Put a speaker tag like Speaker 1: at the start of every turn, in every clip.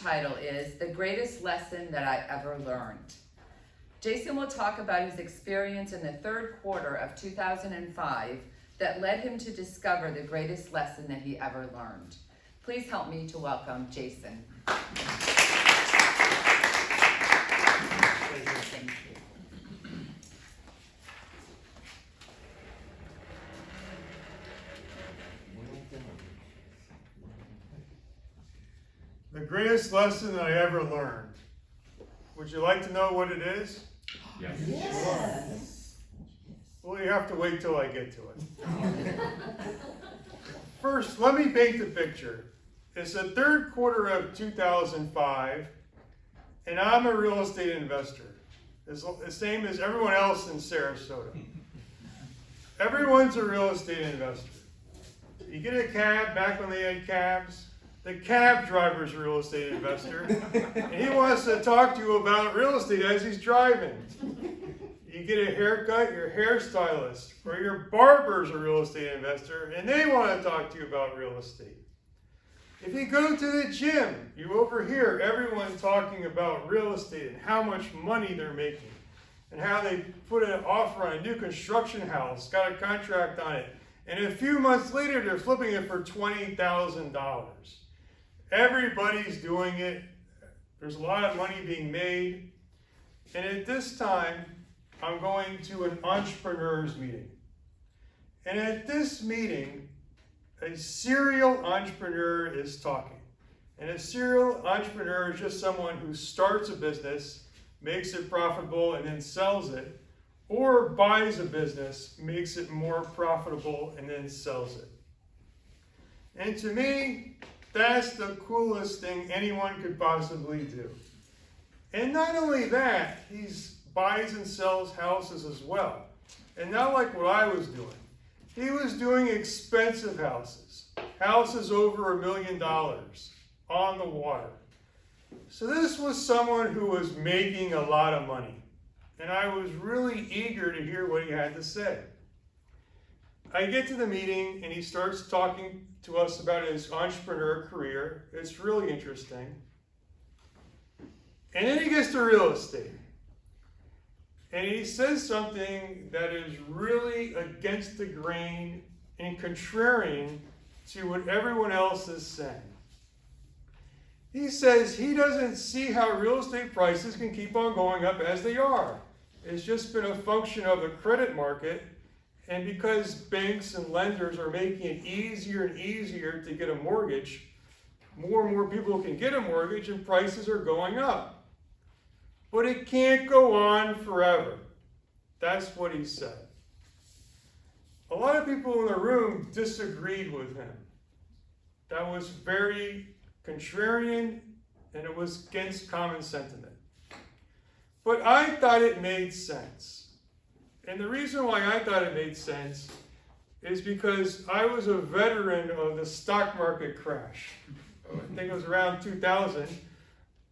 Speaker 1: title is The Greatest Lesson That I Ever Learned. Jason will talk about his experience in the third quarter of 2005 that led him to discover the greatest lesson that he ever learned. Please help me to welcome Jason. Thank you.
Speaker 2: The greatest lesson that I ever learned. Would you like to know what it is?
Speaker 3: Yes.
Speaker 1: Yes.
Speaker 2: Well, you have to wait till I get to it. First, let me paint the picture. It's the third quarter of 2005, and I'm a real estate investor. It's the same as everyone else in Sarasota. Everyone's a real estate investor. You get a cab, back when they had cabs, the cab driver's a real estate investor, and he wants to talk to you about real estate as he's driving. You get a haircut, your hairstylist or your barber's a real estate investor, and they want to talk to you about real estate. If you go to the gym, you overhear everyone talking about real estate and how much money they're making, and how they put an offer on a new construction house, got a contract on it, and a few months later they're flipping it for $20,000. Everybody's doing it. There's a lot of money being made. And at this time, I'm going to an entrepreneurs meeting. And at this meeting, a serial entrepreneur is talking. And a serial entrepreneur is just someone who starts a business, makes it profitable, and then sells it, or buys a business, makes it more profitable, and then sells it. And to me, that's the coolest thing anyone could possibly do. And not only that, he buys and sells houses as well. And not like what I was doing. He was doing expensive houses. Houses over $1 million on the water. So this was someone who was making a lot of money. And I was really eager to hear what he had to say. I get to the meeting and he starts talking to us about his entrepreneur career. It's really interesting. And then he gets to real estate. And he says something that is really against the grain and contrarian to what everyone else is saying. He says he doesn't see how real estate prices can keep on going up as they are. It's just been a function of the credit market. And because banks and lenders are making it easier and easier to get a mortgage, more and more people can get a mortgage and prices are going up. But it can't go on forever. That's what he said. A lot of people in the room disagreed with him. That was very contrarian and it was against common sentiment. But I thought it made sense. And the reason why I thought it made sense is because I was a veteran of the stock market crash. I think it was around 2000,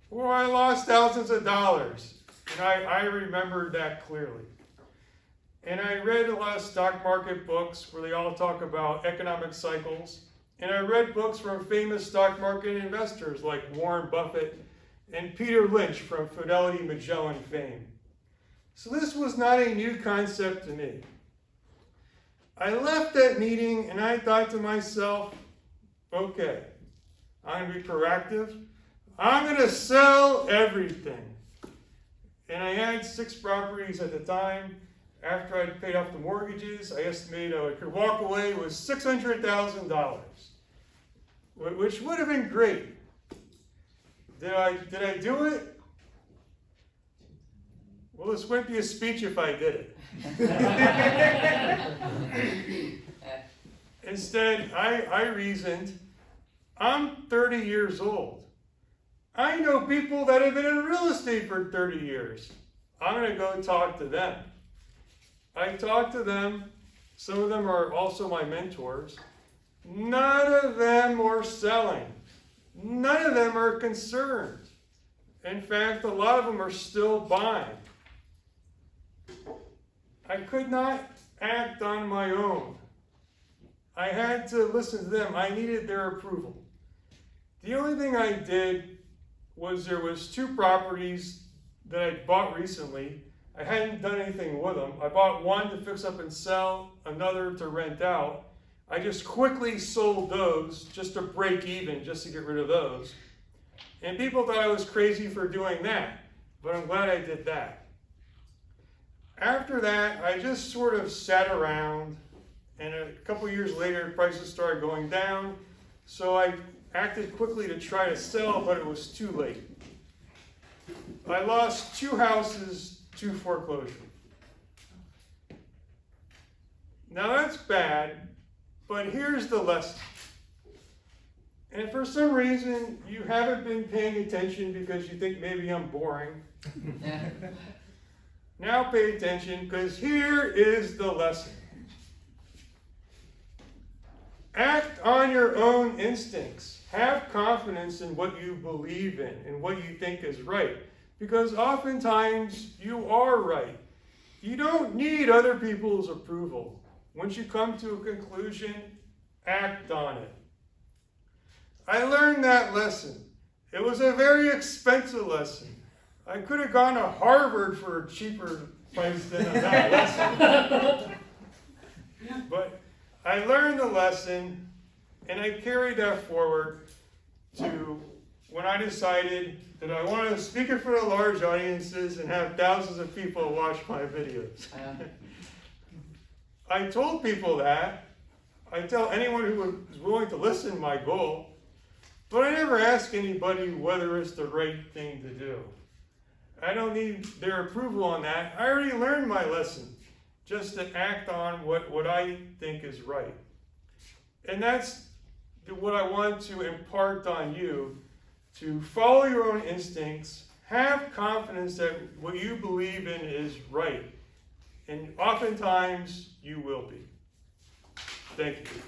Speaker 2: where I lost thousands of dollars. And I remember that clearly. And I read a lot of stock market books where they all talk about economic cycles. And I read books from famous stock market investors like Warren Buffett and Peter Lynch from Fidelity Magellan fame. So this was not a new concept to me. I left that meeting and I thought to myself, okay, I'm going to be proactive. I'm going to sell everything. And I had 6 properties at the time. After I'd paid off the mortgages, I estimated I could walk away with $600,000, which would have been great. Did I do it? Well, this wouldn't be a speech if I did it. Instead, I reasoned, I'm 30 years old. I know people that have been in real estate for 30 years. I'm going to go talk to them. I talked to them. Some of them are also my mentors. None of them are selling. None of them are concerned. In fact, a lot of them are still buying. I could not act on my own. I had to listen to them. I needed their approval. The only thing I did was there was 2 properties that I bought recently. I hadn't done anything with them. I bought one to fix up and sell, another to rent out. I just quickly sold those just to break even, just to get rid of those. And people thought I was crazy for doing that, but I'm glad I did that. After that, I just sort of sat around, and a couple years later, prices started going down, so I acted quickly to try to sell, but it was too late. I lost 2 houses to foreclosure. Now that's bad, but here's the lesson. And for some reason, you haven't been paying attention because you think maybe I'm boring. Now pay attention, because here is the lesson. Act on your own instincts. Have confidence in what you believe in and what you think is right. Because oftentimes you are right. You don't need other people's approval. Once you come to a conclusion, act on it. I learned that lesson. It was a very expensive lesson. I could have gone to Harvard for a cheaper price than that lesson. But I learned the lesson, and I carried that forward to when I decided that I wanted to speak in front of large audiences and have thousands of people watch my videos. I told people that. I tell anyone who is willing to listen my goal, but I never ask anybody whether it's the right thing to do. I don't need their approval on that. I already learned my lesson, just to act on what I think is right. And that's what I want to impart on you, to follow your own instincts, have confidence that what you believe in is right. And oftentimes, you will be. Thank you.